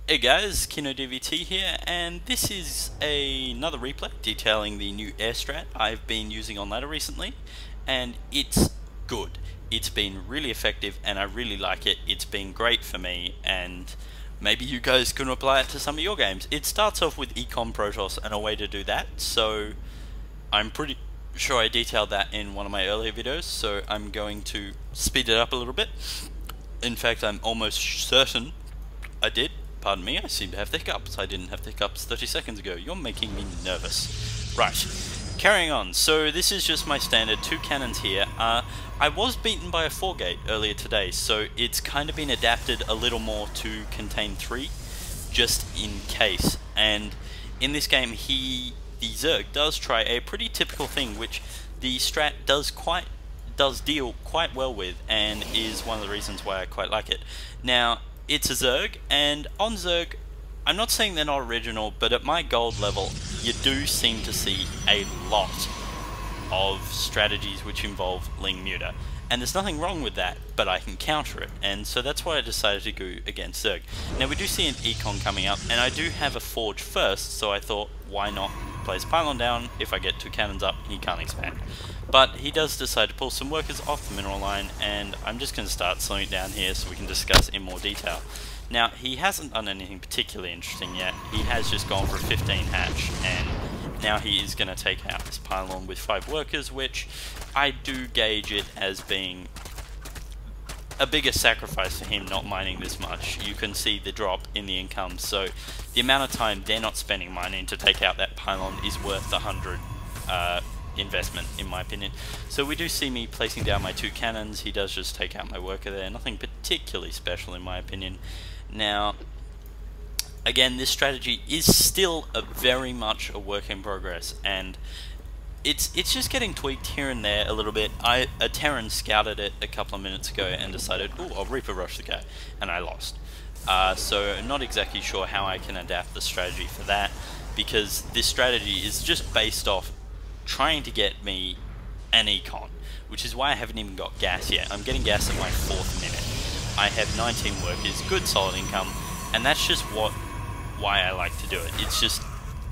Hey guys, KEnODvT here, and this is another replay detailing the new air strat I've been using on ladder recently, and it's good. It's been really effective and I really like it. It's been great for me, and maybe you guys can apply it to some of your games. It starts off with Econ Protoss and a way to do that, so I'm pretty sure I detailed that in one of my earlier videos, so I'm going to speed it up a little bit. In fact, I'm almost certain I did. Pardon me, I seem to have the hiccups. I didn't have the hiccups 30 seconds ago. You're making me nervous. Right, carrying on. So this is just my standard 2 cannons here. I was beaten by a 4-gate earlier today, so it's kind of been adapted a little more to contain 3, just in case. And in this game, the Zerg does try a pretty typical thing, which the strat does deal quite well with, and is one of the reasons why I quite like it. Now, it's a Zerg, and on Zerg, I'm not saying they're not original, but at my gold level, you do seem to see a lot of strategies which involve Ling Muta. And there's nothing wrong with that, but I can counter it, and so that's why I decided to go against Zerg. Now we do see an Econ coming up, and I do have a Forge first, so I thought, why not place Pylon down? If I get 2 cannons up, he can't expand. But he does decide to pull some workers off the mineral line, and I'm just going to start slowing it down here so we can discuss in more detail. Now, he hasn't done anything particularly interesting yet. He has just gone for a 15 hatch, and now he is going to take out this pylon with 5 workers, which I do gauge it as being a bigger sacrifice for him not mining this much. You can see the drop in the income, so the amount of time they're not spending mining to take out that pylon is worth the 100 investment, in my opinion. So we do see me placing down my 2 cannons. He does just take out my worker there. Nothing particularly special, in my opinion. Now, again, this strategy is still very much a work in progress, and it's just getting tweaked here and there a little bit. A Terran scouted it a couple of minutes ago and decided, oh, I'll Reaper Rush the guy, and I lost. So I'm not exactly sure how I can adapt the strategy for that, because this strategy is just based off trying to get me an Econ, which is why I haven't even got gas yet. I'm getting gas at my 4th minute. I have 19 workers, good solid income, and that's just why I like to do it. It's just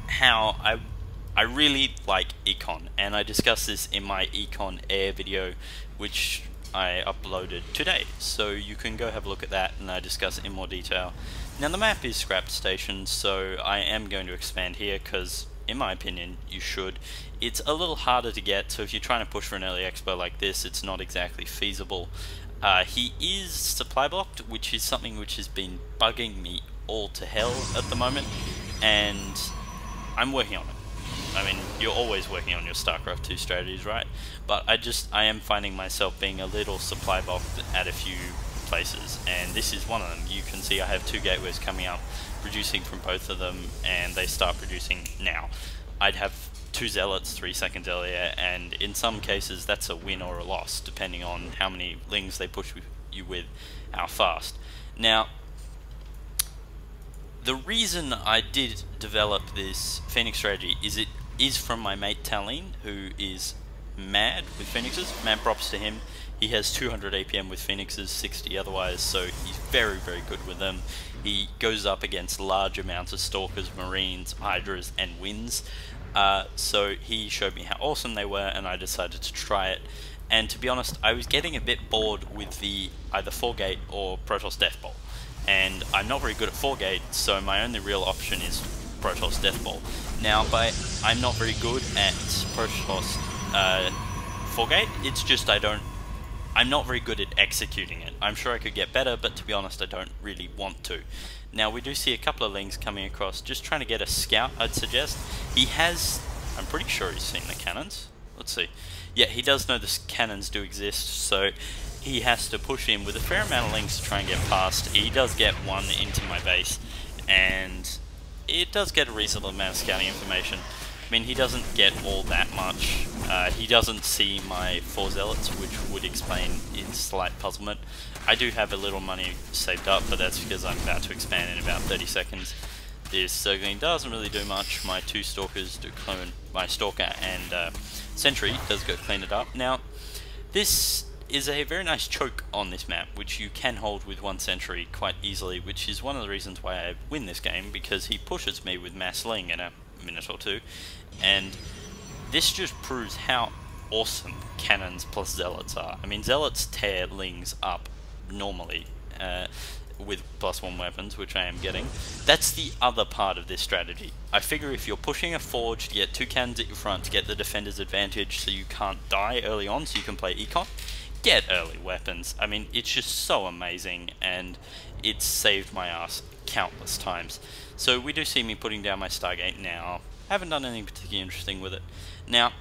how I really like Econ, and I discussed this in my Econ Air video, which I uploaded today, so you can go have a look at that and I discuss it in more detail. Now, the map is scrapped stations, so I am going to expand here because, in my opinion, you should. It's a little harder to get, so if you're trying to push for an early expo like this, it's not exactly feasible. He is supply blocked, which is something which has been bugging me all to hell at the moment, and I'm working on it. I mean, you're always working on your Starcraft 2 strategies, right? But I am finding myself being a little supply blocked at a few places, and this is one of them. You can see I have 2 gateways coming up, producing from both of them, and they start producing now. I'd have 2 zealots 3 seconds earlier, and in some cases that's a win or a loss, depending on how many lings they push you with, how fast. Now, the reason I did develop this Phoenix strategy is from my mate Talene, who is mad with Phoenixes. Mad props to him. He has 200 APM with Phoenixes, 60 otherwise, so he's very, very good with them. He goes up against large amounts of Stalkers, Marines, Hydras, and Winds. So he showed me how awesome they were, and I decided to try it. And to be honest, I was getting a bit bored with the either 4-gate or Protoss Death Ball. And I'm not very good at 4-gate, so my only real option is Protoss Death Ball. Now, I'm not very good at Protoss 4-gate, it's just I'm not very good at executing it. I'm sure I could get better, but to be honest, I don't really want to. Now, we do see a couple of lings coming across, just trying to get a scout, I'd suggest. I'm pretty sure he's seen the cannons. Let's see. Yeah, he does know the cannons do exist, so he has to push in with a fair amount of lings to try and get past. He does get 1 into my base, and it does get a reasonable amount of scouting information. I mean, he doesn't get all that much. He doesn't see my 4 zealots, which would explain his slight puzzlement. I do have a little money saved up, but that's because I'm about to expand in about 30 seconds. This circling doesn't really do much. My 2 stalkers do clone my stalker, and Sentry does go clean it up. Now, this is a very nice choke on this map, which you can hold with one sentry quite easily, which is one of the reasons why I win this game, because he pushes me with mass sling in a minute or two, and this just proves how awesome cannons plus zealots are. I mean, zealots tear lings up normally with +1 weapons, which I am getting. That's the other part of this strategy. I figure if you're pushing a forge to get 2 cannons at your front to get the defender's advantage so you can't die early on so you can play Econ, get early weapons. I mean, it's just so amazing, and it's saved my ass countless times. So we do see me putting down my Stargate now. Haven't done anything particularly interesting with it. Now,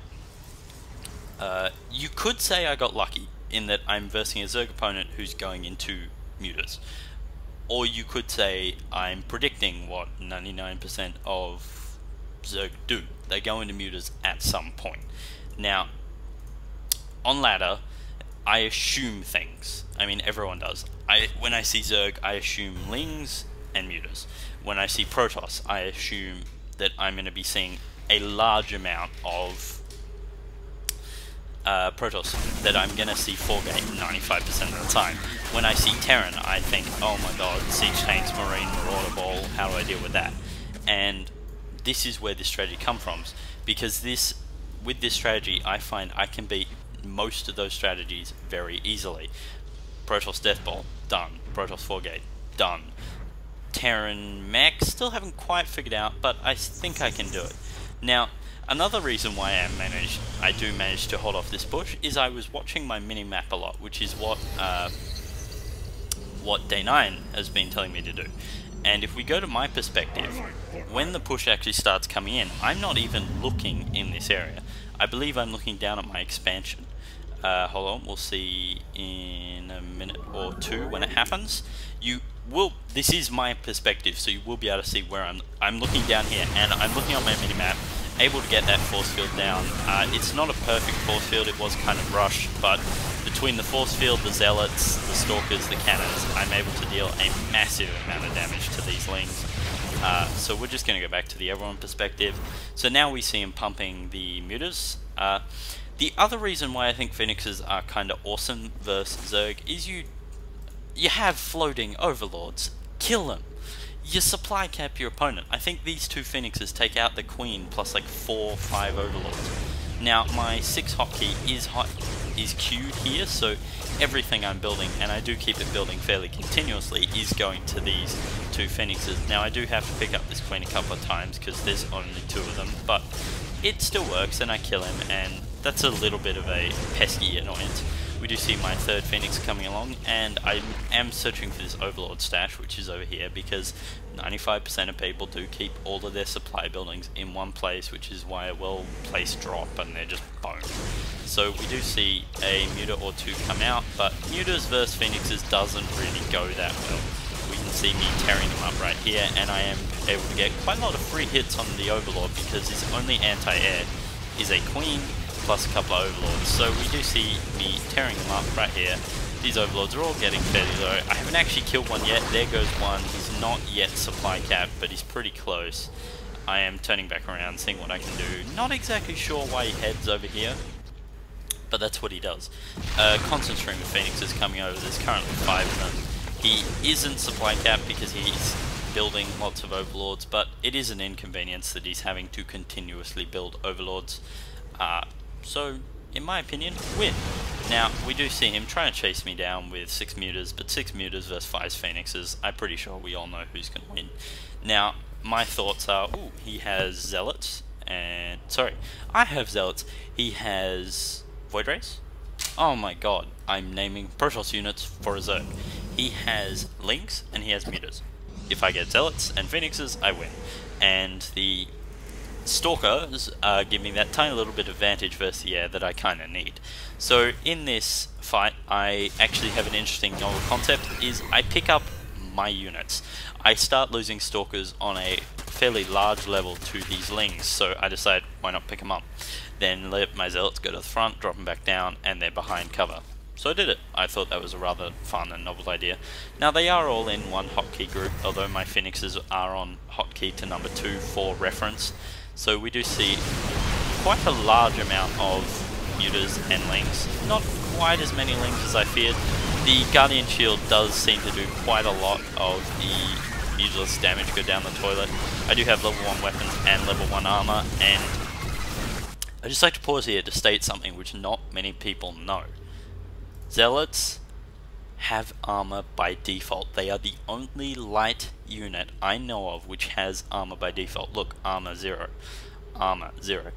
you could say I got lucky in that I'm versing a Zerg opponent who's going into mutas. Or you could say I'm predicting what 99% of Zerg do. They go into mutas at some point. Now, on ladder, I assume things. I mean, everyone does. When I see Zerg, I assume lings and mutas. When I see Protoss, I assume that I'm going to be seeing a large amount of Protoss, that I'm going to see 4-gate 95% of the time. When I see Terran, I think, oh my god, Siege Tanks, Marine, Marauder Ball, how do I deal with that? And this is where this strategy comes from, because with this strategy, I find I can beat most of those strategies very easily. Protoss Death Ball, done. Protoss 4-gate, done. Terran Mech, still haven't quite figured out, but I think I can do it. Now, another reason why I do manage to hold off this push is I was watching my mini-map a lot, which is what Day 9 has been telling me to do. And if we go to my perspective, when the push actually starts coming in, I'm not even looking in this area. I believe I'm looking down at my expansion. Hold on, we'll see in a minute or two when it happens. This is my perspective, so you will be able to see where I'm looking down here, and I'm looking on my mini-map, able to get that force field down. It's not a perfect force field, it was kind of rushed, but between the force field, the zealots, the stalkers, the cannons, I'm able to deal a massive amount of damage to these lings. So we're just going to go back to the everyone perspective. So now we see him pumping the mutas. The other reason why I think Phoniexes are kind of awesome versus Zerg is you have floating overlords. Kill them. You supply cap your opponent. I think these 2 Phoniexes take out the queen plus like 4 or 5 overlords. Now my 6 hotkey is queued here, so everything I'm building, and I do keep it building fairly continuously, is going to these 2 Phoniexes. Now I do have to pick up this queen a couple of times because there's only 2 of them, but it still works, and I kill him, and that's a little bit of a pesky annoyance. We do see my 3rd Phoenix coming along, and I am searching for this Overlord stash, which is over here, because 95% of people do keep all of their supply buildings in one place, which is why a well-placed drop, and they're just bone. So we do see a muta or 2 come out, but mutas versus Phonexes doesn't really go that well. We can see me tearing them up right here, and I am able to get quite a lot of free hits on the Overlord, because his only anti-air is a Queen, plus a couple of overlords. So we do see me tearing them up right here. These overlords are all getting fairly low. I haven't actually killed one yet. There goes one. He's not yet supply capped, but he's pretty close. I am turning back around, seeing what I can do. Not exactly sure why he heads over here, but that's what he does. Constant stream of Phonexes coming over. There's currently 5 of them. He isn't supply capped because he's building lots of overlords, but it is an inconvenience that he's having to continuously build overlords. So, in my opinion, win. Now, we do see him trying to chase me down with 6 mutas, but 6 mutas versus 5 Phonexes, I'm pretty sure we all know who's going to win. Now, my thoughts are, ooh, he has Zealots, and, sorry, I have Zealots, he has Void Rays. Oh my god, I'm naming Protoss units for a Zerg. He has Lynx, and he has mutas. If I get Zealots and Phonexes, I win. And the Stalkers give me that tiny little bit of advantage versus the air that I kind of need. So in this fight, I actually have an interesting novel concept, is I pick up my units. I start losing Stalkers on a fairly large level to these Lings, so I decide why not pick them up. Then let my Zealots go to the front, drop them back down, and they're behind cover. So I did it. I thought that was a rather fun and novel idea. Now they are all in one hotkey group, although my Phonexes are on hotkey to number 2 for reference. So we do see quite a large amount of mutas and lings. Not quite as many lings as I feared. The Guardian Shield does seem to do quite a lot of the useless damage go down the toilet. I do have level 1 weapons and level 1 armor, and I'd just like to pause here to state something which not many people know. Zealots have armor by default. They are the only light unit I know of which has armor by default. Look, armor 0. Armor 0.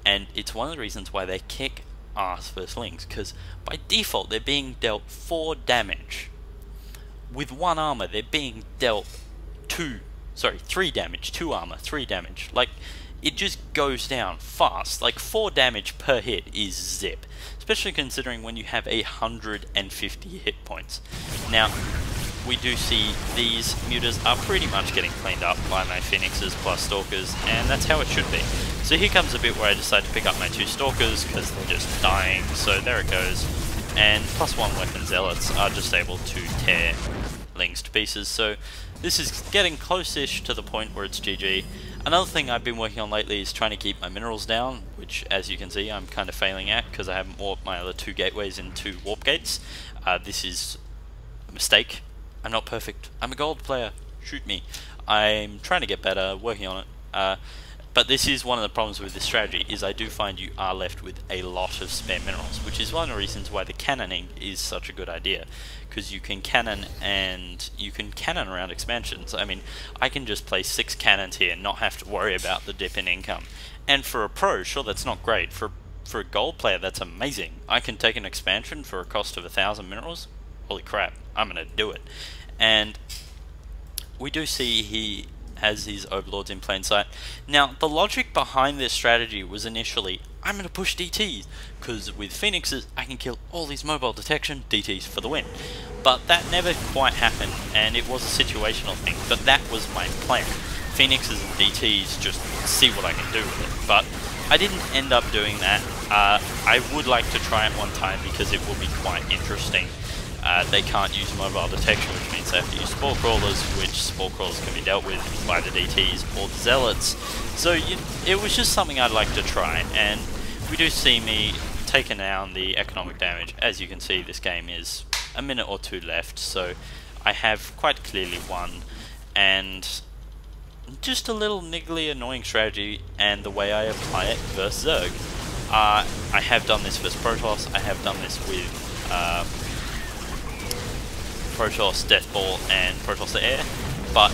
And it's one of the reasons why they kick ass versus lings, because by default they're being dealt 4 damage. With 1 armor they're being dealt 3 damage, 2 armor, 3 damage. Like, it just goes down fast. Like, 4 damage per hit is zip, especially considering when you have 150 hit points. Now, we do see these mutas are pretty much getting cleaned up by my Phoniexes plus Stalkers, and that's how it should be. So here comes a bit where I decide to pick up my 2 Stalkers because they're just dying, so there it goes. And plus 1 weapon Zealots are just able to tear lings to pieces, so this is getting close-ish to the point where it's GG. Another thing I've been working on lately is trying to keep my minerals down, which, as you can see, I'm kind of failing at because I haven't warped my other 2 gateways into warp gates. This is a mistake. I'm not perfect. I'm a gold player. Shoot me. I'm trying to get better, working on it. But this is one of the problems with this strategy, is I do find you are left with a lot of spare minerals, which is one of the reasons why the cannoning is such a good idea, because you can cannon, and you can cannon around expansions. I mean, I can just place 6 cannons here and not have to worry about the dip in income. And for a pro, sure, that's not great. For a gold player, that's amazing. I can take an expansion for a cost of 1,000 minerals. Holy crap, I'm gonna do it. And we do see he has his overlords in plain sight. Now, the logic behind this strategy was initially, I'm going to push DTs, because with Phoniexes I can kill all these mobile detection DTs for the win. But that never quite happened, and it was a situational thing, but that was my plan. Phoniexes and DTs, just see what I can do with it. But I didn't end up doing that. I would like to try it one time because it will be quite interesting. They can't use mobile detection, which means they have to use spore crawlers, which spore crawlers can be dealt with by the DTs or the Zealots. So it was just something I'd like to try, and we do see me taking down the economic damage. As you can see, this game is a minute or 2 left, so I have quite clearly won, and just a little niggly annoying strategy and the way I apply it versus Zerg. I have done this versus Protoss, I have done this with Protoss Deathball and Protoss Air, but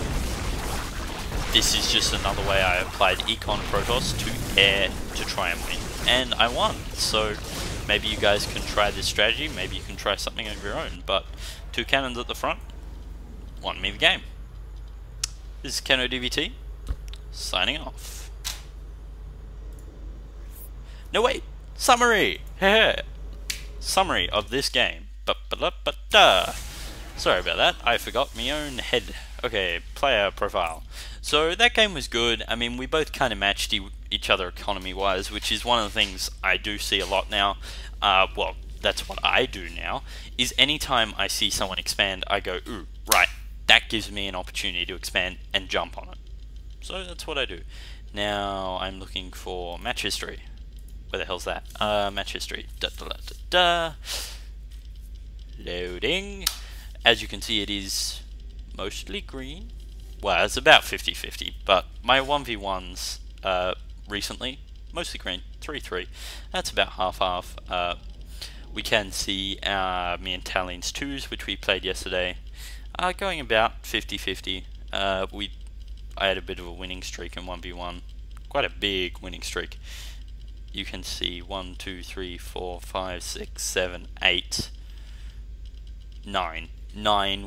this is just another way I applied Econ Protoss to Air to try and win, and I won. So maybe you guys can try this strategy, maybe you can try something of your own, but 2 cannons at the front won me the game. This is KEnODvT, signing off. No wait, summary! Summary of this game. Sorry about that, I forgot my own head. Okay, player profile. So that game was good. I mean, we both kind of matched each other economy-wise, which is one of the things I do see a lot now. Well, that's what I do now, is anytime I see someone expand, I go, ooh, right, that gives me an opportunity to expand and jump on it. So that's what I do. Now, I'm looking for match history. Where the hell's that? Match history. Loading. As you can see, it is mostly green. Well, it's about 50-50, but my 1v1s recently, mostly green, 3-3. That's about half-half. We can see me and Talion's 2s, which we played yesterday, going about 50-50. I had a bit of a winning streak in 1v1, quite a big winning streak. You can see 1, 2, 3, 4, 5, 6, 7, 8, 9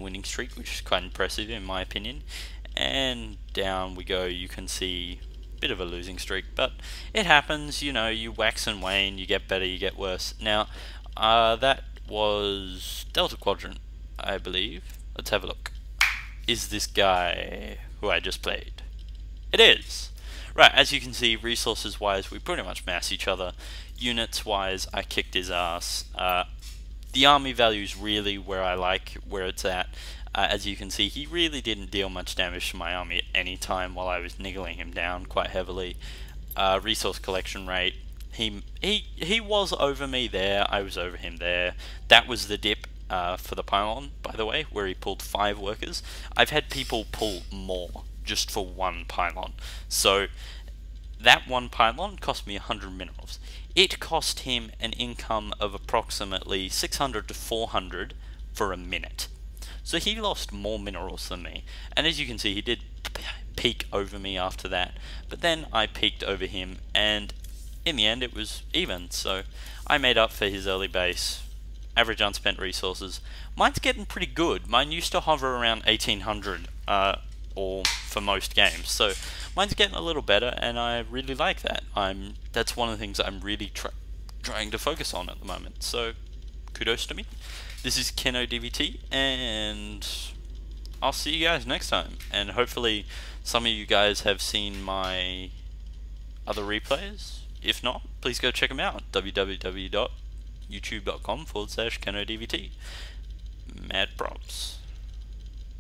winning streak, which is quite impressive in my opinion. And down we go, you can see a bit of a losing streak, but it happens, you know, you wax and wane, you get better, you get worse. Now, that was Delta Quadrant, I believe. Let's have a look. Is this guy who I just played? It is! Right, as you can see, resources wise, we pretty much mass each other. Units wise, I kicked his ass. The army value is really where I like where it's at. As you can see, he really didn't deal much damage to my army at any time while I was niggling him down quite heavily. Resource collection rate, He was over me there. I was over him there. That was the dip for the pylon, by the way, where he pulled 5 workers. I've had people pull more just for 1 pylon. So that 1 pylon cost me 100 minerals. It cost him an income of approximately 600 to 400 for a minute. So he lost more minerals than me. And as you can see, he did peak over me after that. But then I peaked over him, and in the end it was even. So I made up for his early base. Average unspent resources. Mine's getting pretty good. Mine used to hover around 1800 or for most games. So mine's getting a little better, and I really like that. That's one of the things I'm really trying to focus on at the moment. So kudos to me. This is KEnODvT, and I'll see you guys next time. And hopefully some of you guys have seen my other replays. If not, please go check them out. www.youtube.com/KEnODvT. Mad props.